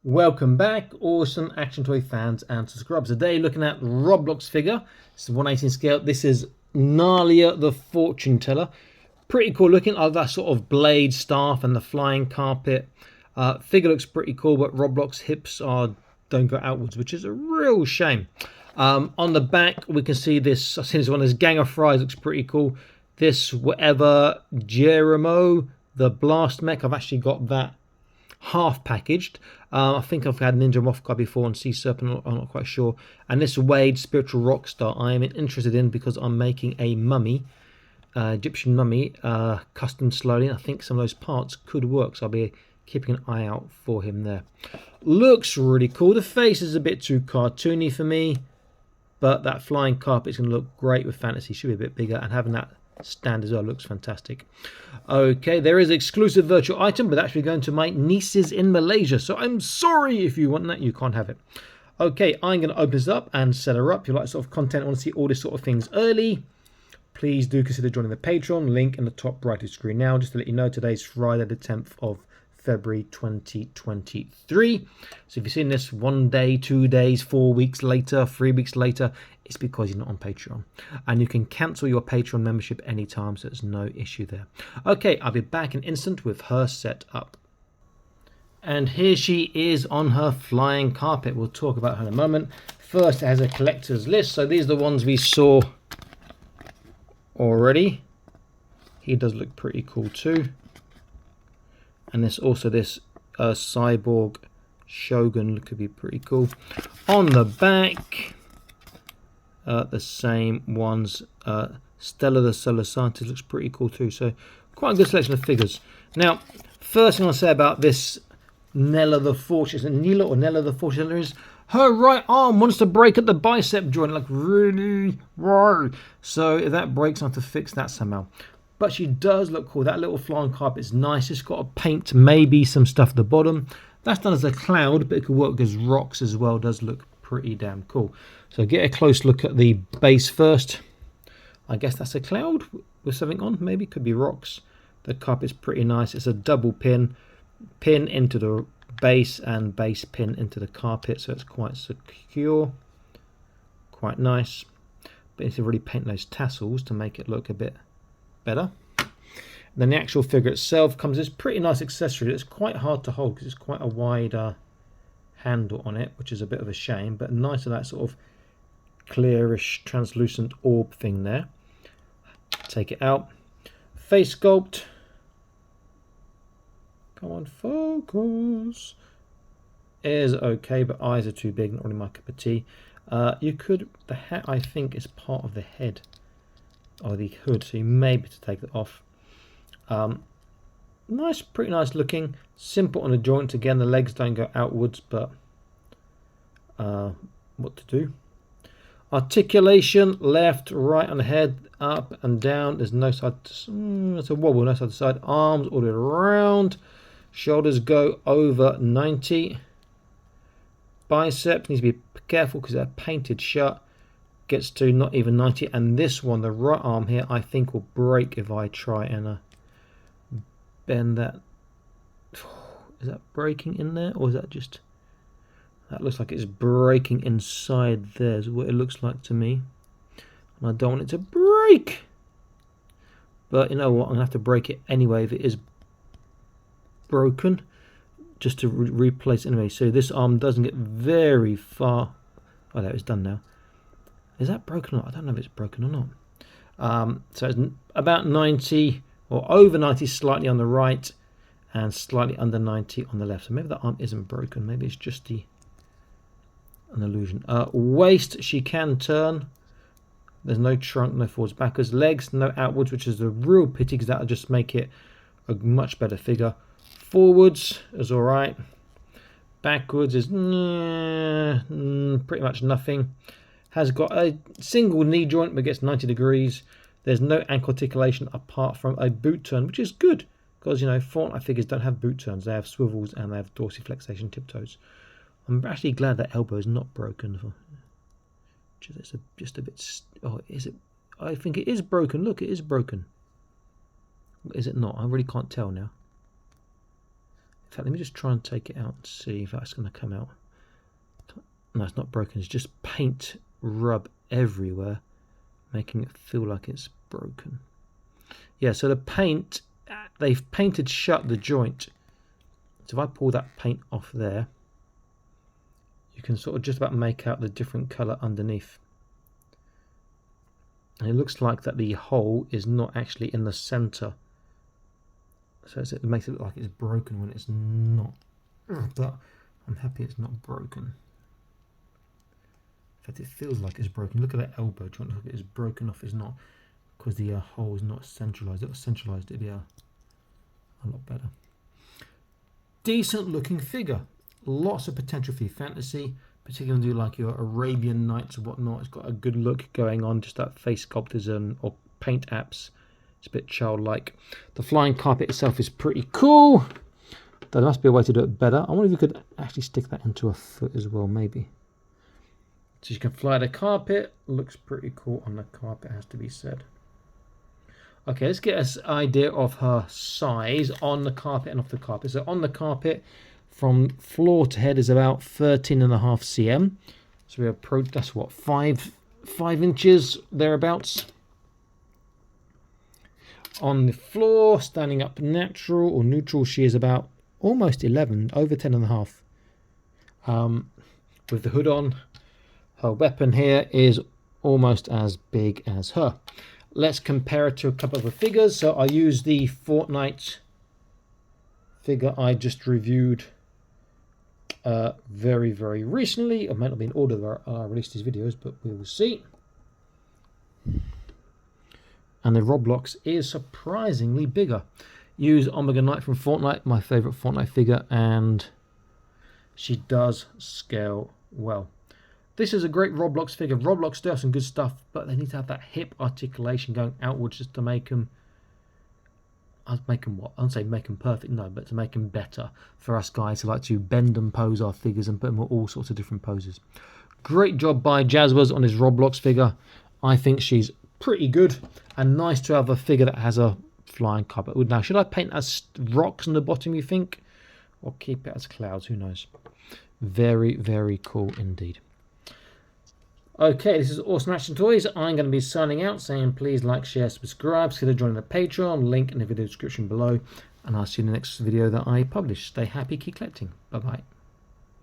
Welcome back, awesome action toy fans and subscribers. Today looking at Roblox figure. This is 1/18 scale. This is Nailah the Fortune Teller. Pretty cool looking. I love that sort of blade staff and the flying carpet. Figure looks pretty cool, but Roblox hips don't go outwards, which is a real shame. On the back we can see this. I've seen this one. This Gang of Fries looks pretty cool. This whatever Jeremo the Blast Mech. I've actually got that half packaged. I think I've had Ninja Mothguy before and Sea Serpent, I'm not quite sure. And this Wade Spiritual Rockstar I am interested in because I'm making a mummy, Egyptian mummy, custom slowly. I think some of those parts could work, so I'll be keeping an eye out for him there. Looks really cool. The face is a bit too cartoony for me, but that flying carpet is going to look great with fantasy. Should be a bit bigger, and having that stand as well looks fantastic. Okay, there is an exclusive virtual item, but actually going to my nieces in Malaysia, so I'm sorry if you want that, you can't have it. Okay, I'm going to open this up and set her up. If you like sort of content, want to see all this sort of things early, please do consider joining the Patreon, link in the top right of the screen now. Just to let you know, today's Friday the 10th of February 2023. So if you've seen this 1 day, 2 days, 4 weeks later, 3 weeks later, it's because you're not on Patreon. And you can cancel your Patreon membership anytime, so there's no issue there. Okay, I'll be back in an instant with her set up. And here she is on her flying carpet. We'll talk about her in a moment. First, it has a collector's list. So these are the ones we saw already. He does look pretty cool too. And there's also this cyborg Shogun, could be pretty cool. On the back, the same ones. Stella the Solar Scientist looks pretty cool too. So quite a good selection of figures. Now, first thing I'll say about this Nailah the Fortune, is it Nailah or Nailah the Fortune Teller, is her right arm wants to break at the bicep joint, like really, right. So if that breaks, I have to fix that somehow. But she does look cool. That little flying carpet is nice. It's got a paint, maybe some stuff at the bottom. That's done as a cloud, but it could work as rocks as well. Does look pretty damn cool. So get a close look at the base first. I guess that's a cloud with something on. Maybe could be rocks. The carpet's pretty nice. It's a double pin into the base and base pin into the carpet, so it's quite secure. Quite nice. But you need to really paint those tassels to make it look a bit better. And then the actual figure itself comes as pretty nice accessory. It's quite hard to hold because it's quite a wide handle on it, which is a bit of a shame, but nice of that sort of clearish translucent orb thing there. Take it out. Face sculpt, come on, focus, is okay, but eyes are too big, not really my cup of tea. The hat I think is part of the head or the hood, so you may be to take that off. Nice, pretty nice looking, simple on the joints. Again, the legs don't go outwards, but what to do. Articulation, left, right on the head, up and down. There's no side, it's a wobble, no side to side. Arms all the way around. Shoulders go over 90. Biceps needs to be careful because they're painted shut. Gets to not even 90, and this one, the right arm here, I think will break if I try and bend that. Is that breaking in there, or is that just, that looks like it's breaking inside there is what it looks like to me, and I don't want it to break, but you know what, I'm gonna have to break it anyway if it is broken, just to replace it anyway. So this arm doesn't get very far. Oh, there, it's done now. Is that broken or not? I don't know if it's broken or not. So it's about 90 or over 90, slightly on the right and slightly under 90 on the left. So maybe that arm isn't broken. Maybe it's just an illusion. Waist, she can turn. There's no trunk, no forwards, backwards. Legs, no outwards, which is a real pity because that will just make it a much better figure. Forwards is all right. Backwards is pretty much nothing. Has got a single knee joint but gets 90 degrees. There's no ankle articulation apart from a boot turn, which is good because, you know, Fortnite figures don't have boot turns. They have swivels and they have dorsiflexation tiptoes. I'm actually glad that elbow is not broken. It's just a bit. Oh, is it? I think it is broken. Look, it is broken. Is it not? I really can't tell now. In fact, let me just try and take it out and see if that's going to come out. No, it's not broken. It's just paint rub everywhere, making it feel like it's broken. Yeah, so the paint, they've painted shut the joint. So if I pull that paint off there, you can sort of just about make out the different colour underneath. And it looks like that the hole is not actually in the centre. So it makes it look like it's broken when it's not. But I'm happy it's not broken. In fact, it feels like it's broken. Look at that elbow joint. Look, it's broken off. It's not, because the hole is not centralised. If it was centralised, it'd be a lot better. Decent looking figure. Lots of potential for your fantasy, particularly do like your Arabian Nights or whatnot. It's got a good look going on. Just that face sculptors or paint apps. It's a bit childlike. The flying carpet itself is pretty cool. There must be a way to do it better. I wonder if you could actually stick that into a foot as well, maybe. So you can fly the carpet. Looks pretty cool on the carpet, has to be said. Okay, let's get an idea of her size on the carpet and off the carpet. So on the carpet, from floor to head is about 13.5 cm. So we approach, that's what, 5 inches thereabouts. On the floor, standing up natural or neutral, she is about almost 11, over 10.5. With the hood on, her weapon here is almost as big as her. Let's compare it to a couple of the figures. So I use the Fortnite figure I just reviewed very, very recently. It might not be in order that I released these videos, but we will see. And the Roblox is surprisingly bigger. Use Omega Knight from Fortnite, my favourite Fortnite figure, and she does scale well. This is a great Roblox figure. Roblox does some good stuff, but they need to have that hip articulation going outwards just to make them... I'd make them what? I don't say make them perfect, no, but to make them better for us guys who like to bend and pose our figures and put them on all sorts of different poses. Great job by Jazzwares on his Roblox figure. I think she's pretty good and nice to have a figure that has a flying carpet. Now, should I paint as rocks on the bottom, you think? Or keep it as clouds? Who knows? Very, very cool indeed. Okay, this is Awesome Action Toys. I'm going to be signing out, saying please like, share, subscribe, consider joining the Patreon, link in the video description below, and I'll see you in the next video that I publish. Stay happy, keep collecting. Bye-bye.